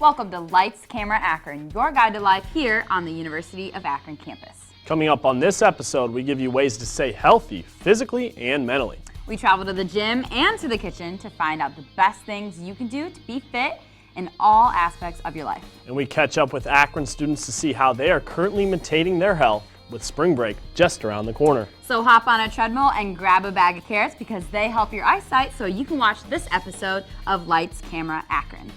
Welcome to Lights, Camera, Akron, your guide to life here on the University of Akron campus. Coming up on this episode, we give you ways to stay healthy physically and mentally. We travel to the gym and to the kitchen to find out the best things you can do to be fit in all aspects of your life. And we catch up with Akron students to see how they are currently maintaining their health with spring break just around the corner. So hop on a treadmill and grab a bag of carrots because they help your eyesight so you can watch this episode of Lights, Camera, Akron.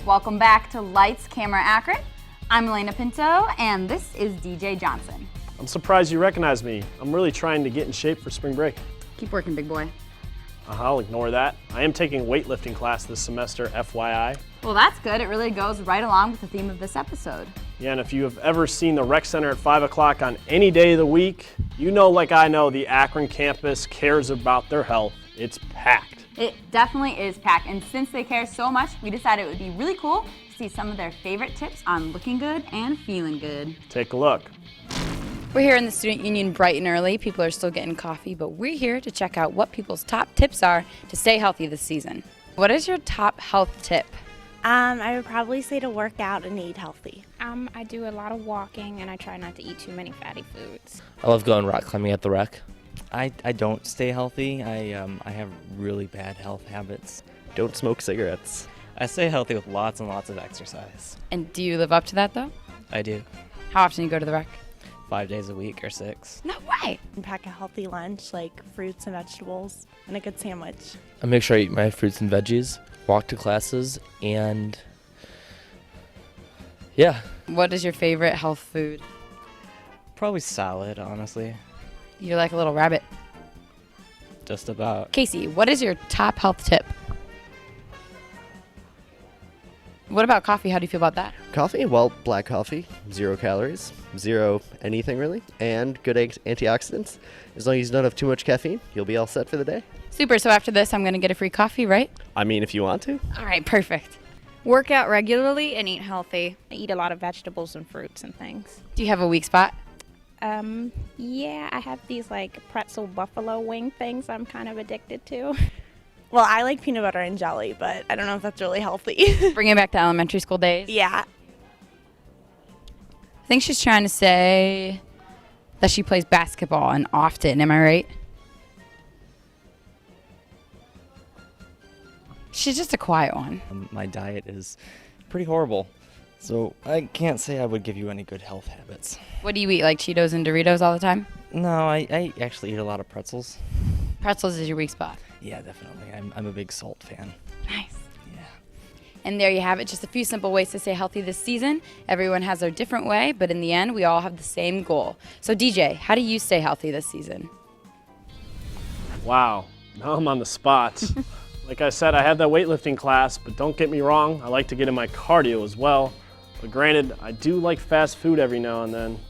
Welcome back to Lights, Camera, Akron. I'm Alaina Pinto, and this is DJ Johnson. I'm surprised you recognize me. I'm really trying to get in shape for spring break. Keep working, big boy. I'll ignore that. I am taking a weightlifting class this semester, FYI. Well, that's good. It really goes right along with the theme of this episode. Yeah, and if you have ever seen the rec center at 5 o'clock on any day of the week, you know like I know the Akron campus cares about their health. It's packed. It definitely is packed, and since they care so much, we decided it would be really cool to see some of their favorite tips on looking good and feeling good. Take a look. We're here in the Student Union bright and early. People are still getting coffee, but we're here to check out what people's top tips are to stay healthy this season. What is your top health tip? I would probably say to work out and eat healthy. I do a lot of walking and I try not to eat too many fatty foods. I love going rock climbing at the rec. I don't stay healthy. I have really bad health habits. Don't smoke cigarettes. I stay healthy with lots and lots of exercise. And do you live up to that though? I do. How often do you go to the rec? 5 days a week or 6. No way! And pack a healthy lunch like fruits and vegetables and a good sandwich. I make sure I eat my fruits and veggies, walk to classes, and yeah. What is your favorite health food? Probably salad, honestly. You're like a little rabbit. Just about. Casey, what is your top health tip? What about coffee? How do you feel about that? Coffee? Well, black coffee, 0 calories, 0 anything really, and good antioxidants. As long as you don't have too much caffeine, you'll be all set for the day. Super, so after this I'm going to get a free coffee, right? I mean, if you want to. All right, perfect. Work out regularly and eat healthy. I eat a lot of vegetables and fruits and things. Do you have a weak spot? Yeah, I have these like pretzel buffalo wing things I'm kind of addicted to. Well, I like peanut butter and jelly, but I don't know if that's really healthy. Bring it back to elementary school days? Yeah. I think she's trying to say that she plays basketball and often, am I right? She's just a quiet one. My diet is pretty horrible, so I can't say I would give you any good health habits. What do you eat, like Cheetos and Doritos all the time? No, I actually eat a lot of pretzels. Pretzels is your weak spot. Yeah, definitely. I'm a big salt fan. Nice. Yeah. And there you have it, just a few simple ways to stay healthy this season. Everyone has their different way, but in the end, we all have the same goal. So DJ, how do you stay healthy this season? Wow, now I'm on the spot. Like I said, I had that weightlifting class, but don't get me wrong, I like to get in my cardio as well. But granted, I do like fast food every now and then.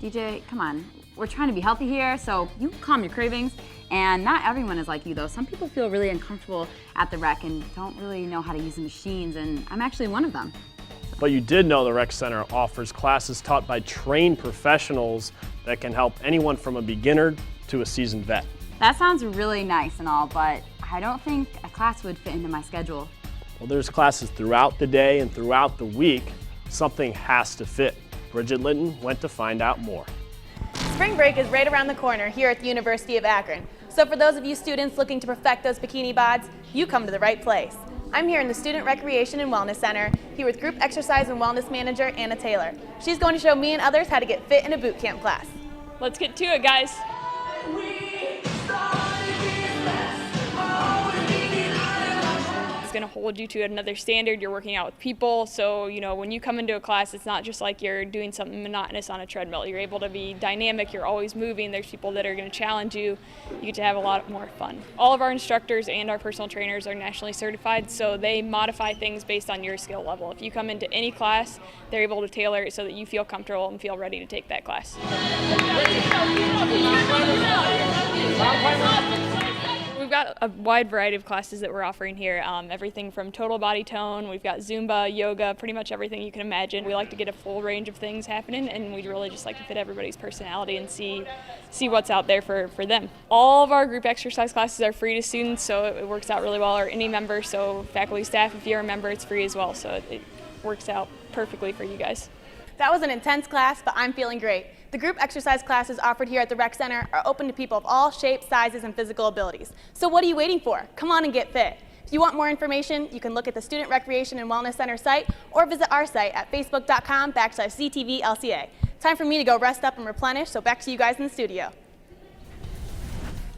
DJ, come on. We're trying to be healthy here, so you calm your cravings. And not everyone is like you, though. Some people feel really uncomfortable at the rec and don't really know how to use the machines, and I'm actually one of them. But you did know the rec center offers classes taught by trained professionals that can help anyone from a beginner to a seasoned vet. That sounds really nice and all, but I don't think a class would fit into my schedule. Well, there's classes throughout the day and throughout the week. Something has to fit. Bridget Linton went to find out more. Spring break is right around the corner here at the University of Akron. So for those of you students looking to perfect those bikini bods, you come to the right place. I'm here in the Student Recreation and Wellness Center, here with Group Exercise and Wellness Manager Anna Taylor. She's going to show me and others how to get fit in a boot camp class. Let's get to it, guys. It's going to hold you to another standard. You're working out with people, so when you come into a class, it's not just like you're doing something monotonous on a treadmill. You're able to be dynamic, you're always moving, there's people that are going to challenge you. You get to have a lot more fun. All of our instructors and our personal trainers are nationally certified, so they modify things based on your skill level. If you come into any class, they're able to tailor it so that you feel comfortable and feel ready to take that class. we've got a wide variety of classes that we're offering here. Everything from total body tone, we've got Zumba, yoga, pretty much everything you can imagine. We like to get a full range of things happening, and we'd really just like to fit everybody's personality and see what's out there for them. All of our group exercise classes are free to students, so it works out really well, or any member, so faculty, staff, if you're a member, it's free as well, so it works out perfectly for you guys. That was an intense class, but I'm feeling great. The group exercise classes offered here at the Rec Center are open to people of all shapes, sizes, and physical abilities. So what are you waiting for? Come on and get fit. If you want more information, you can look at the Student Recreation and Wellness Center site or visit our site at facebook.com/ZTVLCA. Time for me to go rest up and replenish, so back to you guys in the studio.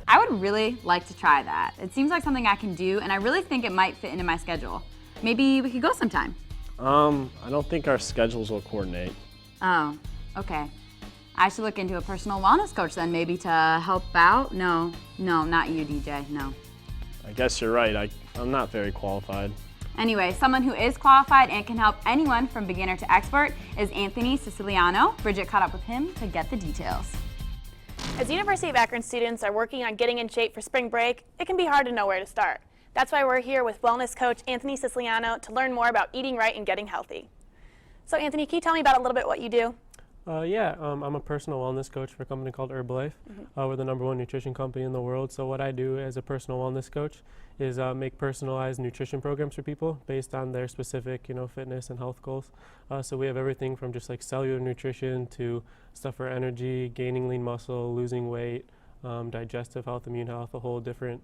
I would really like to try that. It seems like something I can do, and I really think it might fit into my schedule. Maybe we could go sometime. I don't think our schedules will coordinate. Oh, okay. I should look into a personal wellness coach then, maybe to help out. No, not you, DJ, no. I guess you're right. I'm not very qualified. Anyway, someone who is qualified and can help anyone from beginner to expert is Anthony Siciliano. Bridget caught up with him to get the details. As University of Akron students are working on getting in shape for spring break, it can be hard to know where to start. That's why we're here with wellness coach Anthony Siciliano to learn more about eating right and getting healthy. So Anthony, can you tell me about a little bit what you do? I'm a personal wellness coach for a company called Herbalife. We're the #1 nutrition company in the world. So what I do as a personal wellness coach is make personalized nutrition programs for people based on their specific, fitness and health goals. So we have everything from just like cellular nutrition to stuff for energy, gaining lean muscle, losing weight, digestive health, immune health, a whole different,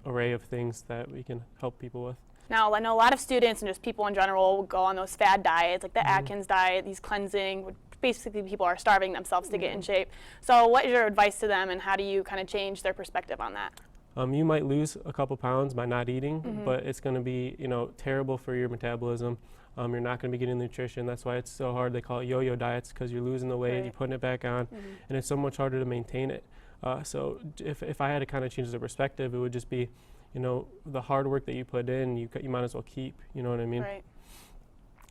array of things that we can help people with. Now, I know a lot of students and just people in general will go on those fad diets, like the Atkins diet, these cleansing, basically people are starving themselves to get in shape. So what is your advice to them, and how do you kind of change their perspective on that? You might lose a couple pounds by not eating, but it's going to be, terrible for your metabolism. You're not going to be getting nutrition. That's why it's so hard. They call it yo-yo diets, because you're losing the weight, you're putting it back on, and it's so much harder to maintain it. So if I had to kind of change the perspective, it would just be, the hard work that you put in, you might as well keep, you know what I mean? Right.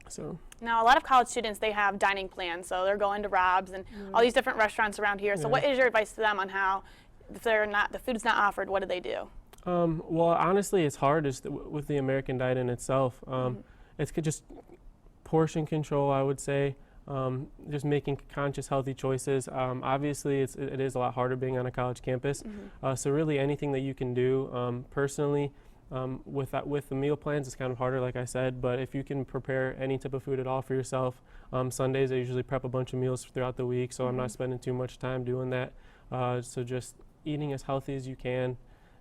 So. Now, a lot of college students, they have dining plans, so they're going to Rob's and all these different restaurants around here. So what is your advice to them on how, if the food's not offered, what do they do? Well, honestly, it's hard with the American diet in itself. It's just portion control, I would say. Just making conscious, healthy choices. Obviously, it is a lot harder being on a college campus. So really, anything that you can do personally with the meal plans is kind of harder, like I said. But if you can prepare any type of food at all for yourself, Sundays I usually prep a bunch of meals throughout the week, so I'm not spending too much time doing that. So just eating as healthy as you can.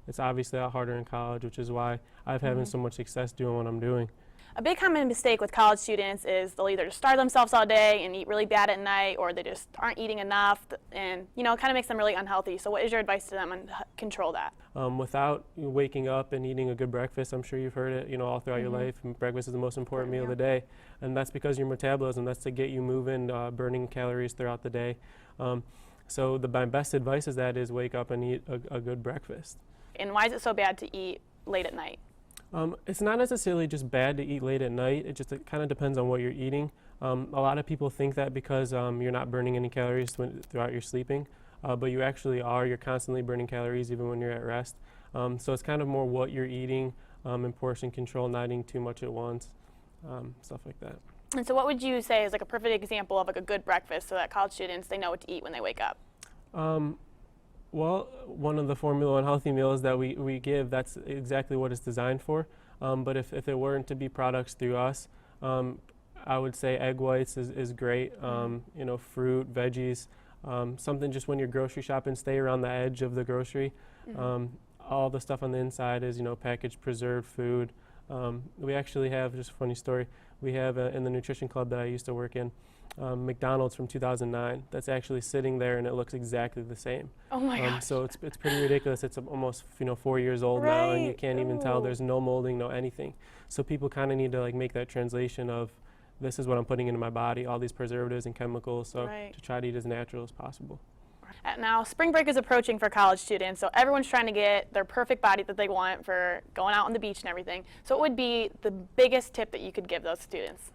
It's obviously a lot harder in college, which is why I'm having so much success doing what I'm doing. A big common mistake with college students is they'll either just starve themselves all day and eat really bad at night, or they just aren't eating enough, and it kind of makes them really unhealthy. So what is your advice to them on control that? Without waking up and eating a good breakfast, I'm sure you've heard it, all throughout your life. Breakfast is the most important meal of the day, and that's because your metabolism, that's to get you moving, burning calories throughout the day. So my best advice is wake up and eat a good breakfast. And why is it so bad to eat late at night? It's not necessarily just bad to eat late at night. It kind of depends on what you're eating. A lot of people think that because you're not burning any calories throughout your sleeping, but you actually are. You're constantly burning calories even when you're at rest. So it's kind of more what you're eating and portion control, not eating too much at once, stuff like that. And so what would you say is like a perfect example of like a good breakfast so that college students, they know what to eat when they wake up? Well, one of the Formula 1 healthy meals that we give, that's exactly what it's designed for. But if it weren't to be products through us, I would say egg whites is great. Fruit, veggies, something just when you're grocery shopping, stay around the edge of the grocery. All the stuff on the inside is, packaged preserved food. We actually have, just a funny story, we have in the nutrition club that I used to work in, McDonald's from 2009 that's actually sitting there, and it looks exactly the same. Oh my gosh. So it's pretty ridiculous. It's almost 4 years old now, and you can't even tell. There's no molding, no anything. So people kind of need to make that translation of, this is what I'm putting into my body, all these preservatives and chemicals, so to try to eat as natural as possible. Now, spring break is approaching for college students, so everyone's trying to get their perfect body that they want for going out on the beach and everything. So what would be the biggest tip that you could give those students?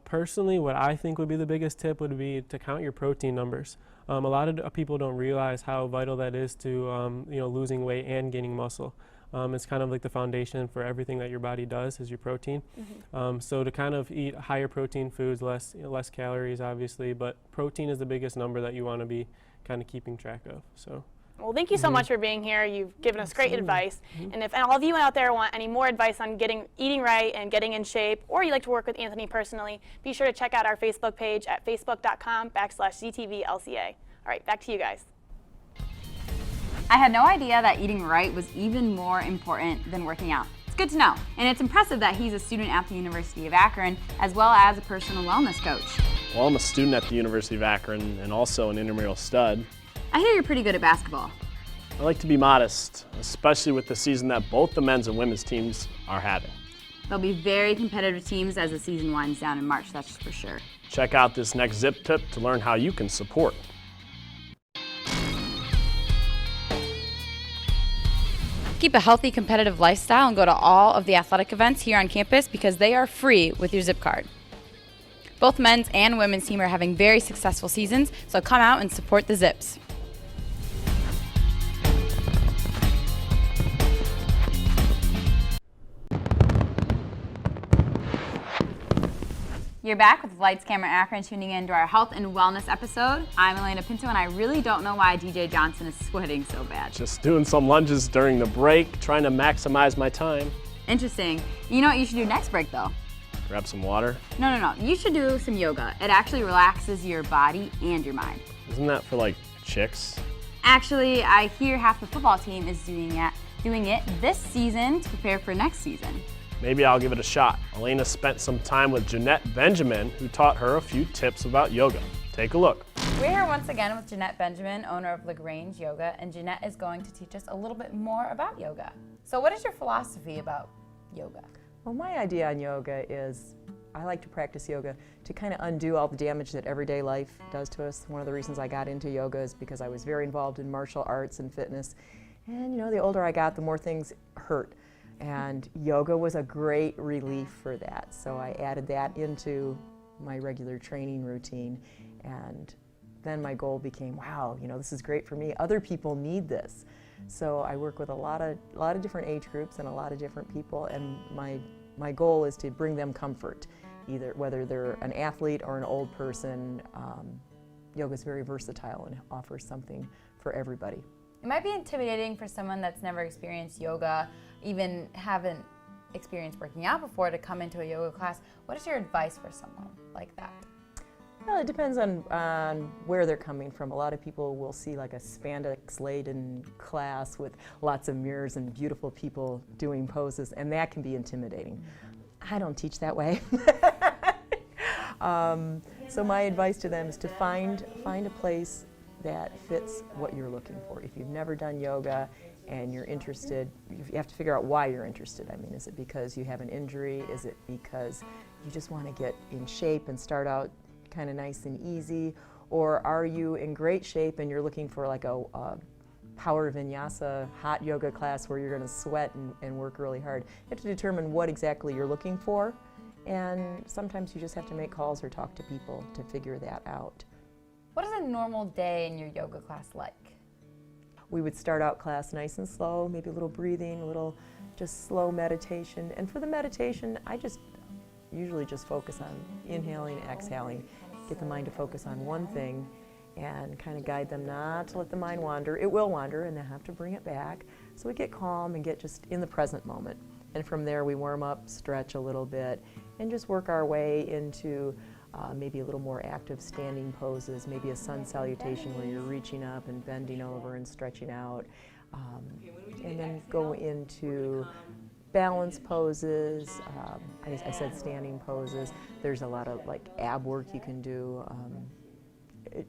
Personally, what I think would be the biggest tip would be to count your protein numbers. A lot of people don't realize how vital that is to losing weight and gaining muscle. It's kind of like the foundation for everything that your body does is your protein. So to kind of eat higher protein foods, less calories obviously, but protein is the biggest number that you want to be kind of keeping track of. So. Well, thank you so much for being here. You've given us great advice. And if all of you out there want any more advice on eating right and getting in shape, or you'd like to work with Anthony personally, be sure to check out our Facebook page at facebook.com/ZTVLCA. All right, back to you guys. I had no idea that eating right was even more important than working out. It's good to know. And it's impressive that he's a student at the University of Akron, as well as a personal wellness coach. Well, I'm a student at the University of Akron and also an intramural stud. I hear you're pretty good at basketball. I like to be modest, especially with the season that both the men's and women's teams are having. There'll be very competitive teams as the season winds down in March, that's for sure. Check out this next Zip tip to learn how you can support. Keep a healthy, competitive lifestyle and go to all of the athletic events here on campus because they are free with your Zip card. Both men's and women's team are having very successful seasons, so come out and support the Zips. You're back with Lights, Camera, Akron, tuning in to our health and wellness episode. I'm Alaina Pinto, and I really don't know why DJ Johnson is sweating so bad. Just doing some lunges during the break, trying to maximize my time. Interesting. You know what you should do next break, though? Grab some water. No. You should do some yoga. It actually relaxes your body and your mind. Isn't that for, like, chicks? Actually, I hear half the football team is doing it this season to prepare for next season. Maybe I'll give it a shot. Alaina spent some time with Jeanette Benjamin, who taught her a few tips about yoga. Take a look. We're here once again with Jeanette Benjamin, owner of Lagrange Yoga, and Jeanette is going to teach us a little bit more about yoga. So what is your philosophy about yoga? Well, my idea on yoga is I like to practice yoga to kind of undo all the damage that everyday life does to us. One of the reasons I got into yoga is because I was very involved in martial arts and fitness. And the older I got, the more things hurt. And yoga was a great relief for that. So I added that into my regular training routine. And then my goal became, wow, this is great for me. Other people need this. So I work with a lot of different age groups and a lot of different people. And my goal is to bring them comfort, either whether they're an athlete or an old person. Yoga is very versatile and offers something for everybody. It might be intimidating for someone that's never experienced yoga, even haven't experienced working out before, to come into a yoga class. What is your advice for someone like that? Well, it depends on where they're coming from. A lot of people will see like a spandex-laden class with lots of mirrors and beautiful people doing poses, and that can be intimidating. I don't teach that way. So my advice to them is to find a place that fits what you're looking for. If you've never done yoga and you're interested, you have to figure out why you're interested. I mean, is it because you have an injury? Is it because you just want to get in shape and start out kind of nice and easy? Or are you in great shape and you're looking for like a power vinyasa hot yoga class where you're going to sweat and work really hard? You have to determine what exactly you're looking for, and sometimes you just have to make calls or talk to people to figure that out. What is a normal day in your yoga class like? We would start out class nice and slow, maybe a little breathing, a little just slow meditation. And for the meditation, I usually just focus on inhaling, exhaling, get the mind to focus on one thing and kind of guide them not to let the mind wander. It will wander and then have to bring it back. So we get calm and get just in the present moment. And from there we warm up, stretch a little bit, and just work our way into maybe a little more active standing poses, maybe a sun salutation where you're reaching up and bending over and stretching out, and then go into balance poses. I said standing poses. There's a lot of like ab work you can do,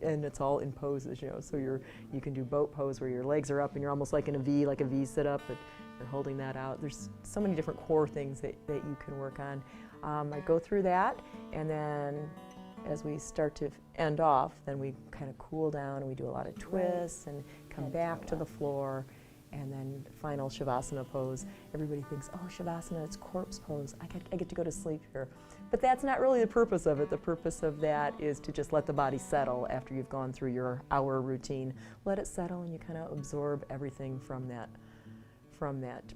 and it's all in poses, so you can do boat pose where your legs are up and you're almost like in a V, like a V sit-up, but you're holding that out. There's so many different core things that you can work on. I go through that, and then as we start to end off, then we kind of cool down and we do a lot of twists and come back to the floor and then final Shavasana pose. Everybody thinks, oh, Shavasana, it's corpse pose. I get to go to sleep here. But that's not really the purpose of it. The purpose of that is to just let the body settle after you've gone through your hour routine. Let it settle and you kind of absorb everything from that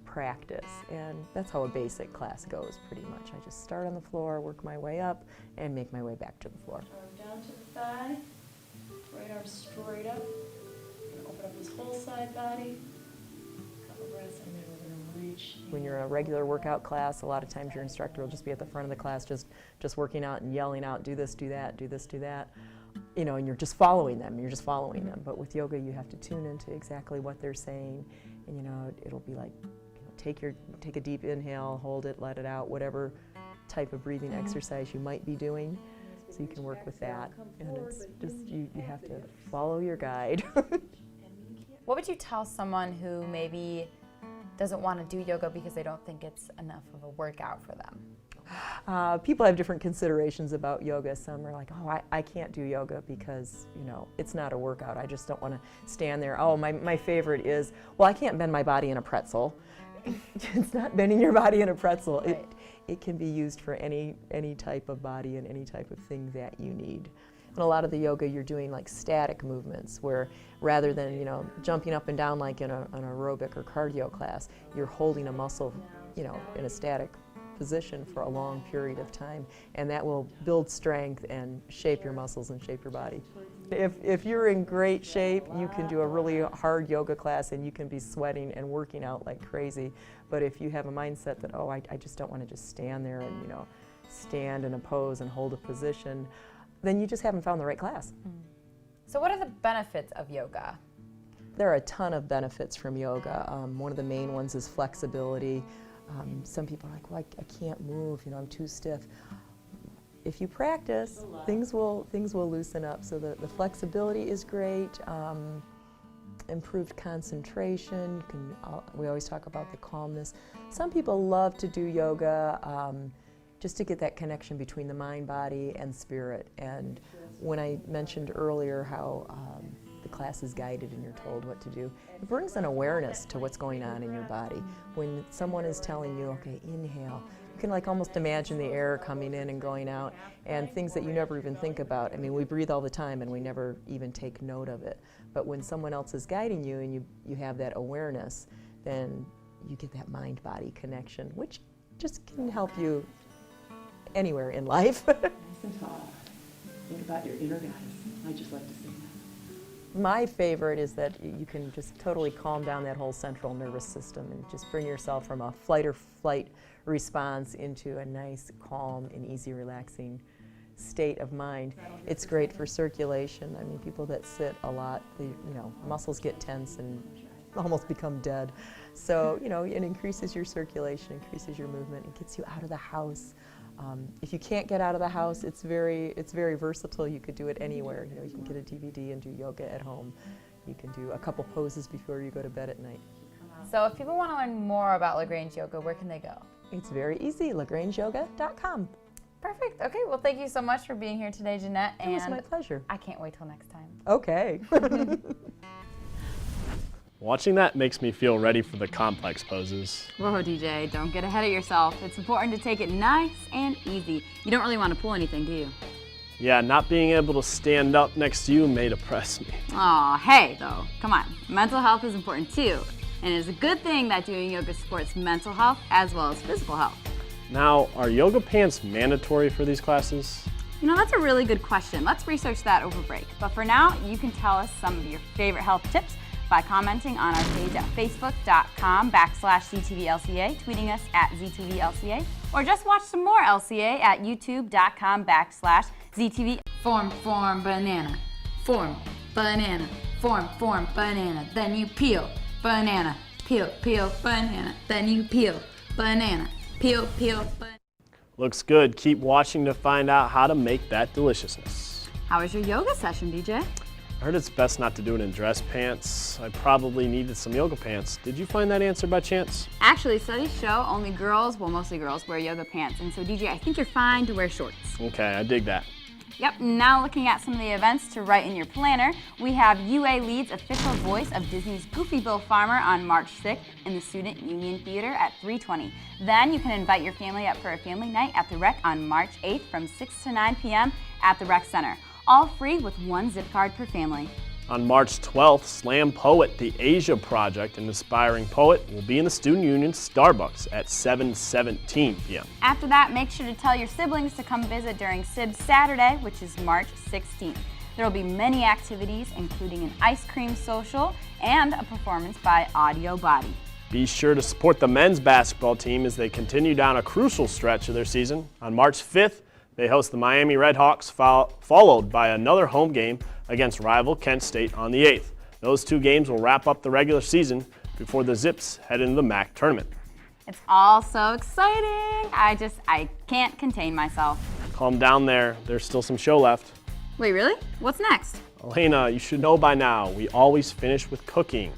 practice. And that's how a basic class goes pretty much. I just start on the floor, work my way up, and make my way back to the floor. Arm down to the thigh, right arm straight up. We're gonna open up this whole side body. Couple breaths, and then we're gonna reach. When you're in a regular workout class, a lot of times your instructor will just be at the front of the class just working out and yelling out, do this, do that, do this, do that. You know, and you're just following them, But with yoga, you have to tune into exactly what they're saying. And you know, it'll be like, take a deep inhale, hold it, let it out, whatever type of breathing exercise you might be doing. So you can work with that. And it's just, you have to follow your guide. What would you tell someone who maybe doesn't want to do yoga because they don't think it's enough of a workout for them? People have different considerations about yoga. Some are like, oh, I can't do yoga because, you know, it's not a workout. I just don't want to stand there. Oh, my favorite is, well, I can't bend my body in a pretzel. It's not bending your body in a pretzel. Right. It can be used for any type of body and any type of thing that you need. And a lot of the yoga, you're doing like static movements where rather than, you know, jumping up and down like in an aerobic or cardio class, you're holding a muscle, you know, in a static position for a long period of time, and that will build strength and shape your muscles and shape your body. If you're in great shape, you can do a really hard yoga class and you can be sweating and working out like crazy. But if you have a mindset that, oh, I just don't want to just stand there and, you know, stand in a pose and hold a position, then you just haven't found the right class. So what are the benefits of yoga? There are a ton of benefits from yoga. One of the main ones is flexibility. Some people are like, well, I can't move, you know, I'm too stiff. If you practice, things will loosen up. So the flexibility is great. Improved concentration. We always talk about the calmness. Some people love to do yoga just to get that connection between the mind, body, and spirit. And when I mentioned earlier how the class is guided and you're told what to do, it brings an awareness to what's going on in your body. When someone is telling you, okay, inhale, you can like almost imagine the air coming in and going out and things that you never even think about. I mean, we breathe all the time and we never even take note of it. But when someone else is guiding you and you have that awareness, then you get that mind-body connection, which just can help you anywhere in life. Nice and tall. Think about your inner goddess. I just like to sing that. My favorite is that you can just totally calm down that whole central nervous system and just bring yourself from a flight or flight response into a nice, calm, and easy, relaxing state of mind. It's great for circulation. I mean, people that sit a lot, muscles get tense and almost become dead. So, it increases your circulation, increases your movement, it gets you out of the house. If you can't get out of the house, it's very versatile. You could do it anywhere. You can get a DVD and do yoga at home. You can do a couple poses before you go to bed at night. So if people want to learn more about LaGrange Yoga, where can they go? It's very easy, lagrangeyoga.com. Perfect. Okay, well, thank you so much for being here today, Jeanette. It was my pleasure. I can't wait till next time. Okay. Watching that makes me feel ready for the complex poses. Whoa, DJ, don't get ahead of yourself. It's important to take it nice and easy. You don't really want to pull anything, do you? Yeah, not being able to stand up next to you may depress me. Aw, hey, though, come on. Mental health is important too. And it's a good thing that doing yoga supports mental health as well as physical health. Now, are yoga pants mandatory for these classes? That's a really good question. Let's research that over break. But for now, you can tell us some of your favorite health tips by commenting on our page at facebook.com/ZTVLCA, tweeting us at ZTVLCA, or just watch some more LCA at youtube.com/ZTV. Form, banana. Form, banana. Form, banana. Then you peel, banana. Peel, banana. Then you peel, banana. Peel, banana. Looks good. Keep watching to find out how to make that deliciousness. How was your yoga session, DJ? I heard it's best not to do it in dress pants. I probably needed some yoga pants. Did you find that answer by chance? Actually, studies show mostly girls wear yoga pants. And so, DJ, I think you're fine to wear shorts. Okay, I dig that. Yep, now looking at some of the events to write in your planner, we have UA Lead's official voice of Disney's Goofy Bill Farmer on March 6th in the Student Union Theater at 3:20. Then you can invite your family up for a family night at the Rec on March 8th from 6 to 9 p.m. at the Rec Center. All free with one zip card per family. On March 12th, Slam Poet, the Asia Project, an aspiring poet, will be in the Student Union Starbucks at 7:17 p.m. After that, make sure to tell your siblings to come visit during SIB Saturday, which is March 16th. There will be many activities, including an ice cream social and a performance by Audio Body. Be sure to support the men's basketball team as they continue down a crucial stretch of their season. On March 5th, they host the Miami Redhawks, followed by another home game against rival Kent State on the 8th. Those two games will wrap up the regular season before the Zips head into the MAC tournament. It's all so exciting. I can't contain myself. Calm down there. There's still some show left. Wait, really? What's next? Alaina, you should know by now, we always finish with cooking.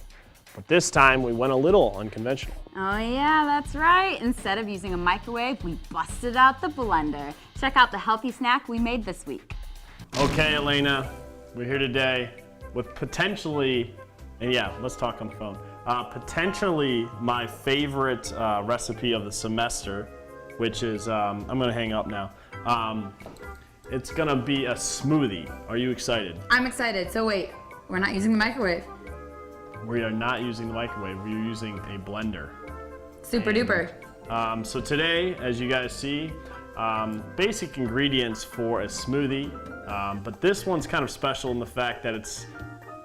But this time, we went a little unconventional. Oh yeah, that's right. Instead of using a microwave, we busted out the blender. Check out the healthy snack we made this week. Okay, Alaina, we're here today with potentially, and yeah, let's talk on the phone. Potentially my favorite recipe of the semester, which is, I'm gonna hang up now. It's gonna be a smoothie. Are you excited? I'm excited. So wait, we're not using the microwave. We are not using the microwave, we are using a blender. Super duper. So today, as you guys see, basic ingredients for a smoothie, but this one's kind of special in the fact that it's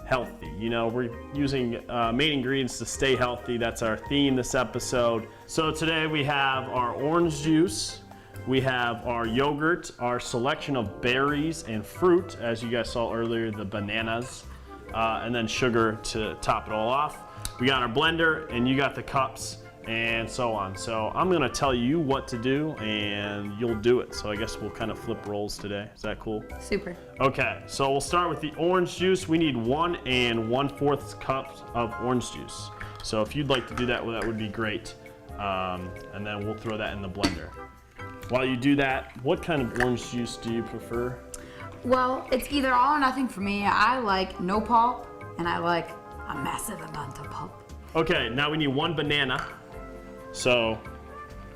healthy. You know, we're using main ingredients to stay healthy. That's our theme this episode. So today we have our orange juice, we have our yogurt, our selection of berries and fruit, as you guys saw earlier, the bananas, and then sugar to top it all off. We got our blender, and you got the cups, and so on. So I'm gonna tell you what to do, and you'll do it. So I guess we'll kind of flip roles today. Is that cool? Super. Okay, so we'll start with the orange juice. We need 1 1/4 cups of orange juice. So if you'd like to do that, well, that would be great. And then we'll throw that in the blender. While you do that, what kind of orange juice do you prefer? Well, it's either all or nothing for me. I like no pulp, and I like a massive amount of pulp. Okay, now we need 1 banana. So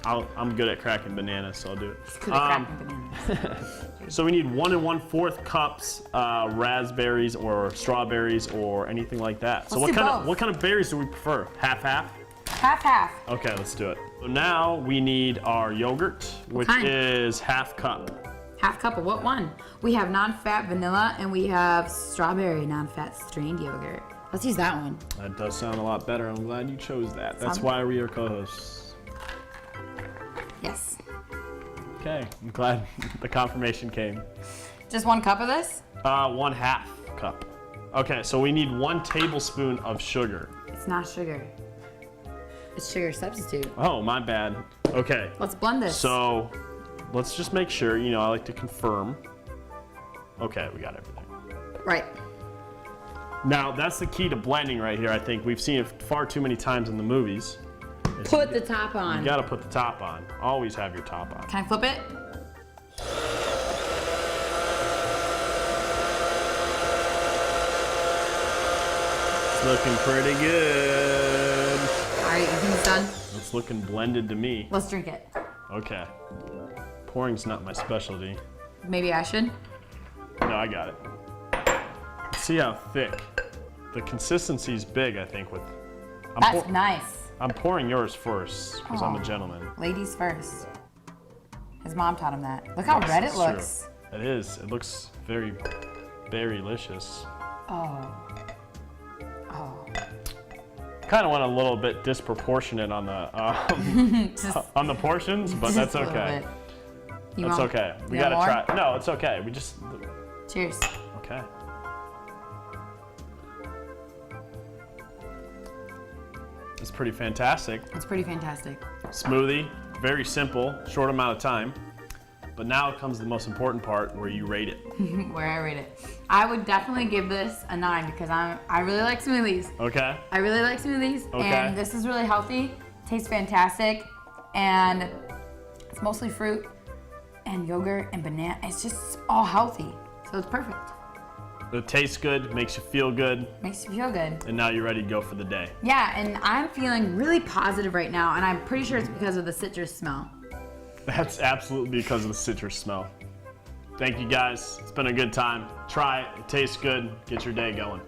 I'm good at cracking bananas, so I'll do it. Good at cracking bananas. So we need 1 1/4 cups raspberries or strawberries or anything like that. So what kind of berries do we prefer? Half-half? Half-half. Okay, let's do it. So now we need our yogurt, which is 1/2 cup. 1/2 cup of what one? We have non-fat vanilla and we have strawberry non-fat strained yogurt. Let's use that one. That does sound a lot better. I'm glad you chose that. That's why we are co-hosts. Yes. Okay, I'm glad the confirmation came. Just 1 cup of this? 1/2 cup. Okay, so we need 1 tablespoon of sugar. It's not sugar. It's sugar substitute. Oh, my bad. Okay. Let's blend this. So let's just make sure, you know, I like to confirm. Okay, we got everything. Right. Now, that's the key to blending right here, I think. We've seen it far too many times in the movies. Put the top on. You gotta put the top on. Always have your top on. Can I flip it? It's looking pretty good. All right, you think it's done? It's looking blended to me. Let's drink it. Okay. Pouring's not my specialty. Maybe I should? No, I got it. See how thick. The consistency's big, I think, with... That's nice. I'm pouring yours first, because I'm a gentleman. Ladies first. His mom taught him that. Look how red it looks. True. It is. It looks very berry-licious. Oh. Oh. Kind of went a little bit disproportionate on the on the portions, but that's okay. That's okay. We gotta try. No, it's okay. We just. Cheers. Okay. It's pretty fantastic. It's pretty fantastic. Smoothie, very simple, short amount of time. But now comes the most important part where you rate it. Where I rate it. I would definitely give this a 9 because I really like smoothies. Okay. I really like smoothies. Okay. And this is really healthy, tastes fantastic, and it's mostly fruit. and yogurt and banana. It's just all healthy, so it's perfect. It tastes good, makes you feel good, Makes you feel good. and now you're ready to go for the day. Yeah, and I'm feeling really positive right now, and I'm pretty sure it's because of the citrus smell. That's absolutely because of the citrus smell. Thank you guys. It's been a good time. Try it. It tastes good. Get your day going.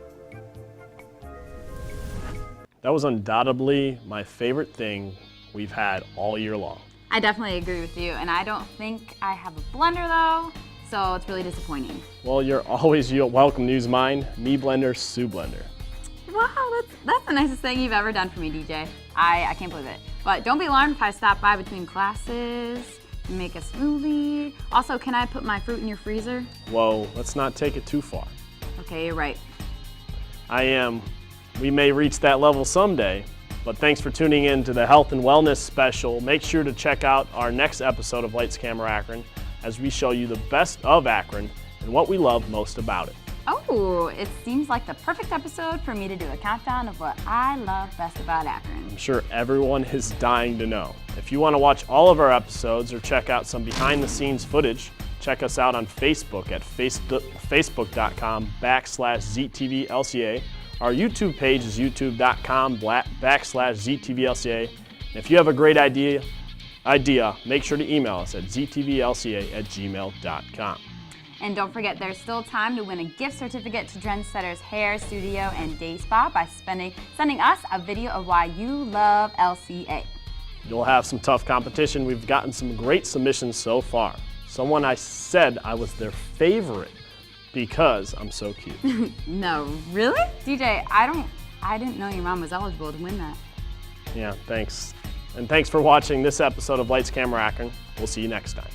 That was undoubtedly my favorite thing we've had all year long. I definitely agree with you, and I don't think I have a blender though, so it's really disappointing. Well, you're always welcome to use mine, Me Blender, Sue Blender. Wow, that's the nicest thing you've ever done for me, DJ. I can't believe it. But don't be alarmed if I stop by between classes and make a smoothie. Also, can I put my fruit in your freezer? Whoa, let's not take it too far. Okay, you're right. We may reach that level someday, but thanks for tuning in to the Health and Wellness Special. Make sure to check out our next episode of Lights Camera Akron as we show you the best of Akron and what we love most about it. Oh, it seems like the perfect episode for me to do a countdown of what I love best about Akron. I'm sure everyone is dying to know. If you want to watch all of our episodes or check out some behind-the-scenes footage, check us out on Facebook at facebook.com/ZTVLCA. Our YouTube page is youtube.com/ZTVLCA. And if you have a great idea, make sure to email us at ztvlca@gmail.com. And don't forget, there's still time to win a gift certificate to Trendsetter's Hair Studio and Day Spa by sending us a video of why you love LCA. You'll have some tough competition. We've gotten some great submissions so far. Someone I said I was their favorite because I'm so cute. No, really? DJ, I didn't know your mom was eligible to win that. Yeah, thanks. And thanks for watching this episode of Lights Camera Akron. We'll see you next time.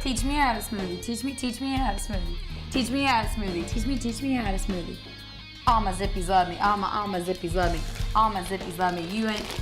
Teach me how to smoothie. Teach me how to smoothie. Teach me how to smoothie. Teach me how to smoothie. All my zippies love me. All my zippies love me. All my zippies love me. You ain't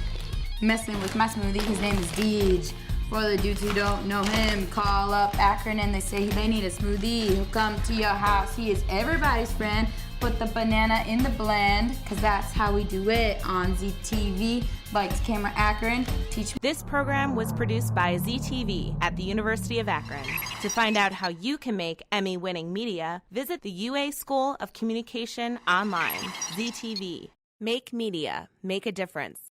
messing with my smoothie. His name is Deej. For the dudes who don't know him, call up Akron and they say they need a smoothie. He'll come to your house. He is everybody's friend. Put the banana in the blend, cause that's how we do it on ZTV. Lights, Camera, Akron. Teach me. This program was produced by ZTV at the University of Akron. To find out how you can make Emmy-winning media, visit the UA School of Communication online. ZTV. Make media. Make a difference.